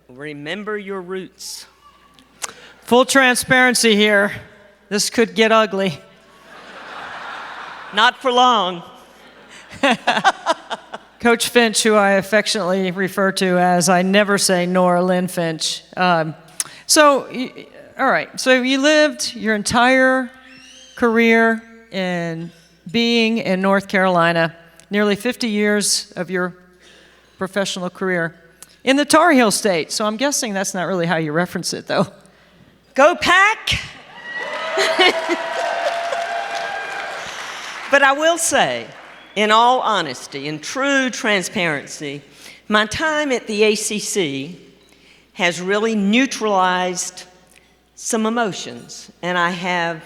remember your roots. Full transparency here. This could get ugly. Not for long. Coach Finch, who I affectionately refer to as, I never say Nora, Lynn Finch. All right, so you lived your entire career in being in North Carolina, nearly 50 years of your professional career in the Tar Heel State. So I'm guessing that's not really how you reference it, though. Go Pack! But I will say, in all honesty, in true transparency, my time at the ACC has really neutralized some emotions, and I have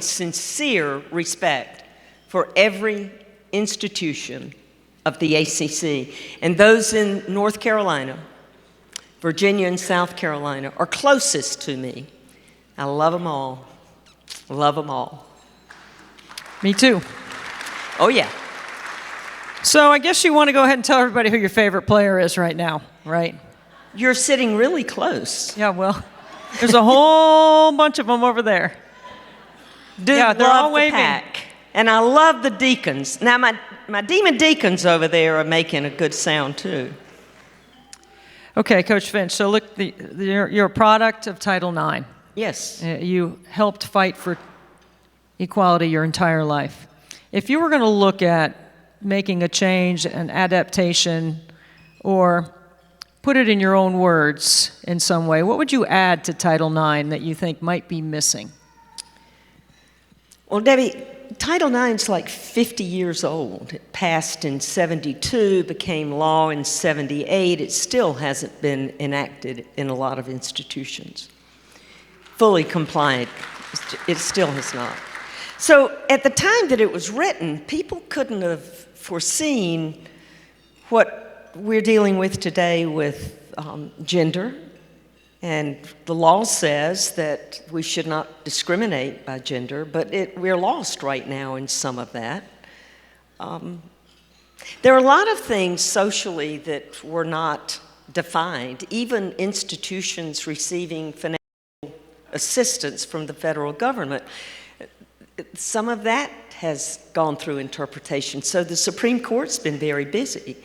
sincere respect for every institution of the ACC. And those in North Carolina, Virginia, and South Carolina are closest to me. I love them all. Love them all. Me too. Oh, yeah. So I guess you want to go ahead and tell everybody who your favorite player is right now, right? You're sitting really close. Yeah, well, there's a whole bunch of them over there. Yeah, they're all waving. Pack. And I love the Deacons. Now, my Demon Deacons over there are making a good sound, too. Okay, Coach Finch, so look, you're a product of Title IX. Yes. You helped fight for equality your entire life. If you were going to look at making a change, an adaptation, or put it in your own words in some way, what would you add to Title IX that you think might be missing? Well, Debbie, Title IX is like 50 years old. It passed in 72, became law in 78. It still hasn't been enacted in a lot of institutions. Fully compliant, it still has not. So at the time that it was written, people couldn't have foreseen what we're dealing with today with gender. And the law says that we should not discriminate by gender, but we're lost right now in some of that. There are a lot of things socially that were not defined, even institutions receiving financial assistance from the federal government. Some of that has gone through interpretation. So the Supreme Court's been very busy.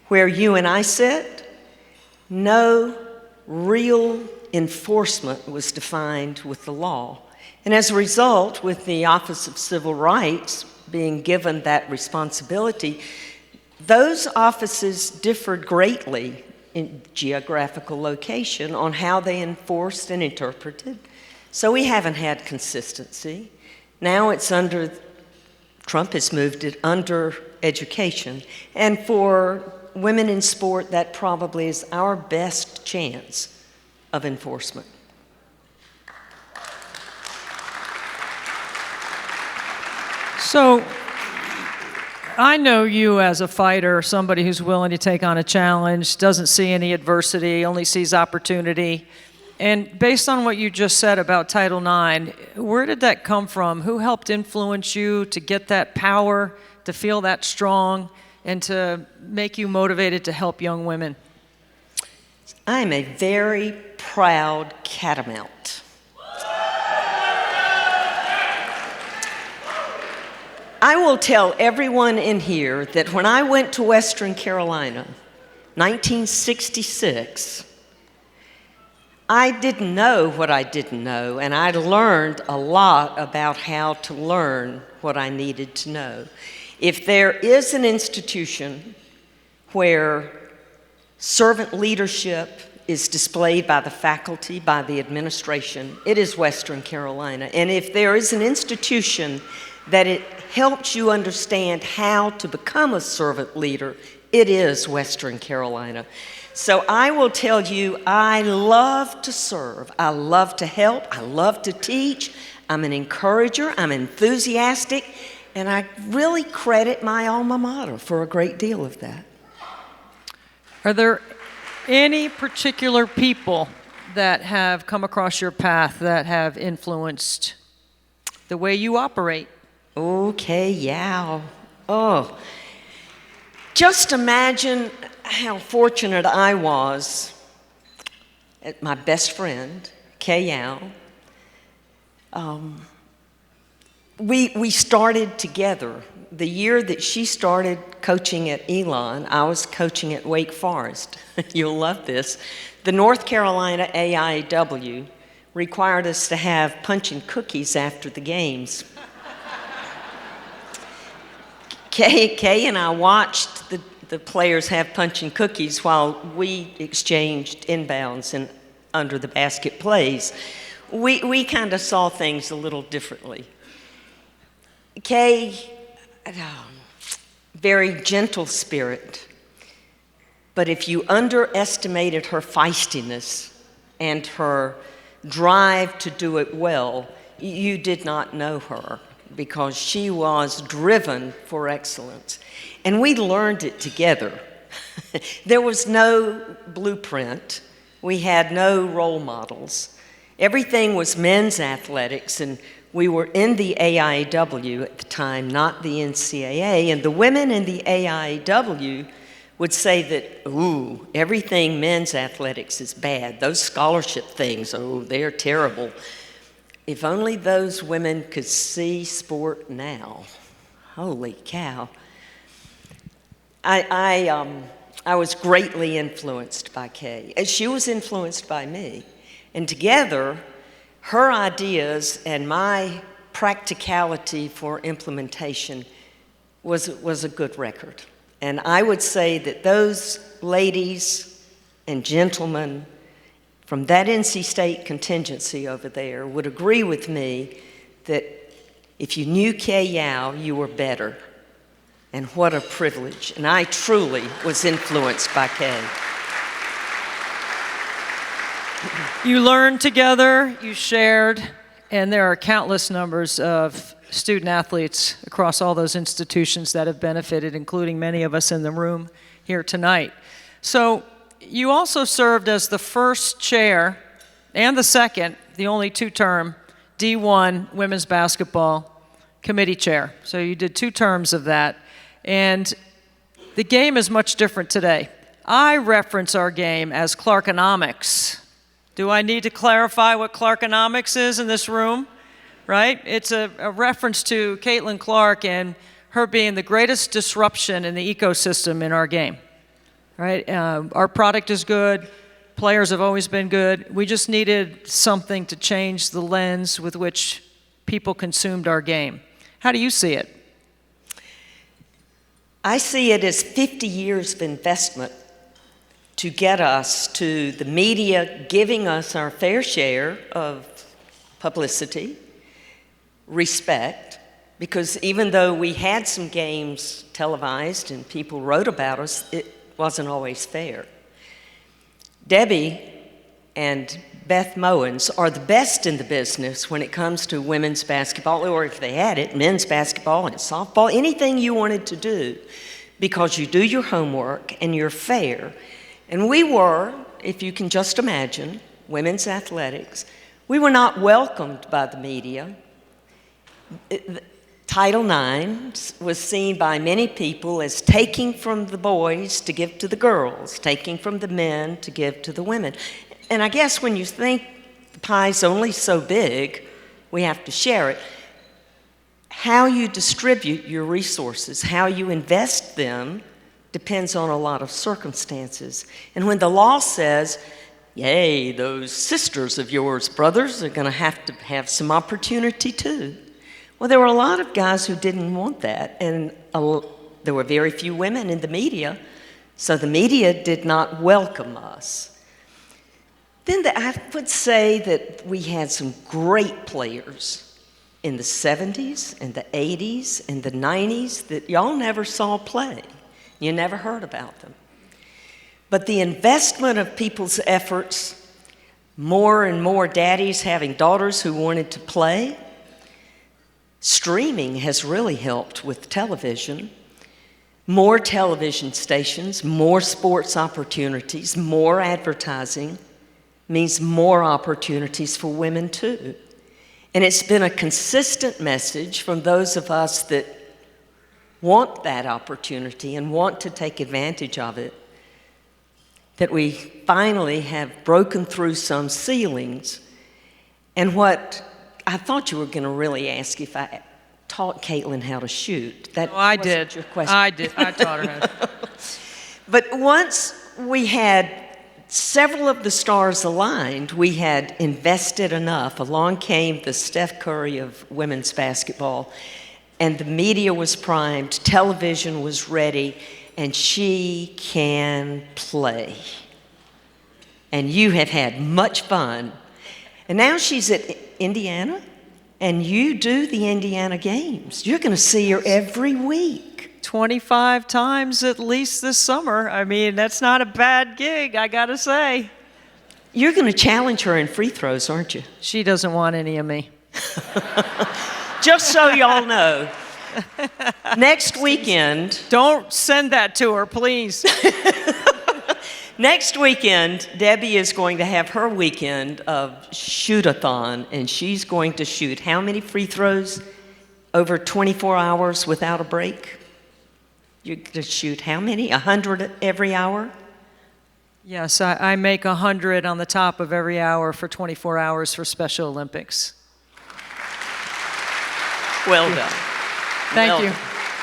Where you and I sit, no real enforcement was defined with the law. And as a result, with the Office of Civil Rights being given that responsibility, those offices differed greatly in geographical location on how they enforced and interpreted. So we haven't had consistency. Now it's Trump has moved it under education. And for women in sport, that probably is our best chance of enforcement. So I know you as a fighter, somebody who's willing to take on a challenge, doesn't see any adversity, only sees opportunity. And based on what you just said about Title IX, where did that come from? Who helped influence you to get that power, to feel that strong, and to make you motivated to help young women? I'm a very proud catamount. I will tell everyone in here that when I went to Western Carolina, 1966, I didn't know what I didn't know, and I learned a lot about how to learn what I needed to know. If there is an institution where servant leadership is displayed by the faculty, by the administration, it is Western Carolina. And if there is an institution that it helps you understand how to become a servant leader, it is Western Carolina. So I will tell you, I love to serve. I love to help. I love to teach. I'm an encourager. I'm enthusiastic. And I really credit my alma mater for a great deal of that. Are there any particular people that have come across your path that have influenced the way you operate? Okay, yeah. Oh, just imagine how fortunate I was at my best friend, Kay Yao. We started together. The year that she started coaching at Elon, I was coaching at Wake Forest. You'll love this. The North Carolina AIW required us to have punch and cookies after the games. Kay and I watched the players have punch and cookies while we exchanged inbounds and under the basket plays. We kind of saw things a little differently. Kay, very gentle spirit, but if you underestimated her feistiness and her drive to do it well, you did not know her, because she was driven for excellence. And we learned it together. There was no blueprint. We had no role models. Everything was men's athletics, and we were in the AIW at the time, not the NCAA, and the women in the AIW would say that, ooh, everything men's athletics is bad. Those scholarship things, oh, they're terrible. If only those women could see sport now. Holy cow. I was greatly influenced by Kay, and she was influenced by me. And together, her ideas and my practicality for implementation was a good record. And I would say that those ladies and gentlemen from that NC State contingency over there would agree with me that if you knew Kay Yao, you were better. And what a privilege. And I truly was influenced by Kay. You learned together, you shared, and there are countless numbers of student athletes across all those institutions that have benefited, including many of us in the room here tonight. So you also served as the first chair and the second, the only two-term, D1 women's basketball committee chair. So you did 2 terms of that. And the game is much different today. I reference our game as Clarkonomics. Do I need to clarify what Clarkonomics is in this room? Right? It's a reference to Caitlin Clark and her being the greatest disruption in the ecosystem in our game. Right? Our product is good. Players have always been good. We just needed something to change the lens with which people consumed our game. How do you see it? I see it as 50 years of investment to get us to the media giving us our fair share of publicity, respect, because even though we had some games televised and people wrote about us, it wasn't always fair. Debbie and Beth Mowens are the best in the business when it comes to women's basketball, or if they had it, men's basketball and softball, anything you wanted to do, because you do your homework and you're fair. And we were, if you can just imagine, women's athletics, we were not welcomed by the media. Title IX was seen by many people as taking from the boys to give to the girls, taking from the men to give to the women. And I guess when you think the pie's only so big, we have to share it. How you distribute your resources, how you invest them, depends on a lot of circumstances. And when the law says, yay, those sisters of yours, brothers, are going to have some opportunity too. Well, there were a lot of guys who didn't want that, and there were very few women in the media, so the media did not welcome us. Then I would say that we had some great players in the 70s and the 80s and the 90s that y'all never saw play. You never heard about them. But the investment of people's efforts, more and more daddies having daughters who wanted to play, streaming has really helped with television. More television stations, more sports opportunities, more advertising means more opportunities for women too. And it's been a consistent message from those of us that want that opportunity and want to take advantage of it, that we finally have broken through some ceilings. And what I thought you were going to really ask if I taught Caitlin how to shoot. That Oh, I wasn't did. your question. I did. I taught her how to. But once we had several of the stars aligned, we had invested enough. Along came the Steph Curry of women's basketball, and the media was primed, television was ready, and she can play. And you have had much fun. And now she's at Indiana, and you do the Indiana games. You're going to see her every week. 25 times at least this summer. I mean, that's not a bad gig, I gotta say. You're going to challenge her in free throws, aren't you? She doesn't want any of me. Just so y'all know. Next weekend. Don't send that to her, please. Next weekend, Debbie is going to have her weekend of shoot-a-thon, and she's going to shoot how many free throws over 24 hours without a break? You're going to shoot how many? 100 every hour? Yes, I make 100 on the top of every hour for 24 hours for Special Olympics. Well done. Thank you.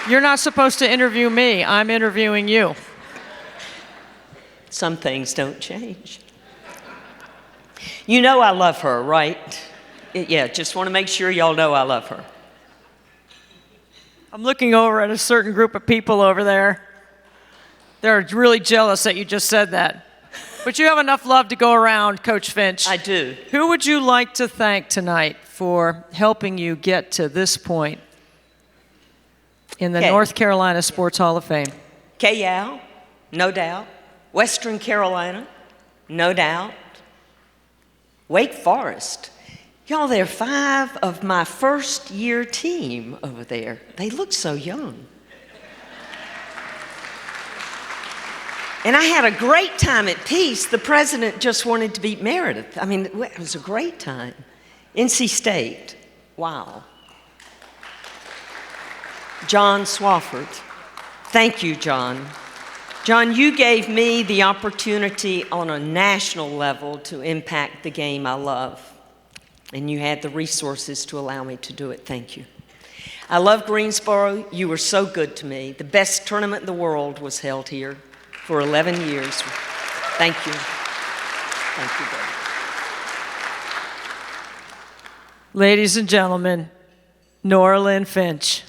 You're not supposed to interview me. I'm interviewing you. Some things don't change. You know I love her, right? Yeah, just want to make sure y'all know I love her. I'm looking over at a certain group of people over there. They're really jealous that you just said that. But you have enough love to go around, Coach Finch. I do. Who would you like to thank tonight for helping you get to this point in the North Carolina Sports Hall of Fame? K-Yao, no doubt. Western Carolina, no doubt. Wake Forest. Y'all, they're 5 of my first-year team over there. They look so young. And I had a great time at Peace. The president just wanted to beat Meredith. I mean, it was a great time. NC State, wow. John Swafford. Thank you, John. John, you gave me the opportunity on a national level to impact the game I love. And you had the resources to allow me to do it. Thank you. I love Greensboro. You were so good to me. The best tournament in the world was held here for 11 years. Thank you. Thank you, Debbie. Ladies and gentlemen, Nora Lynn Finch.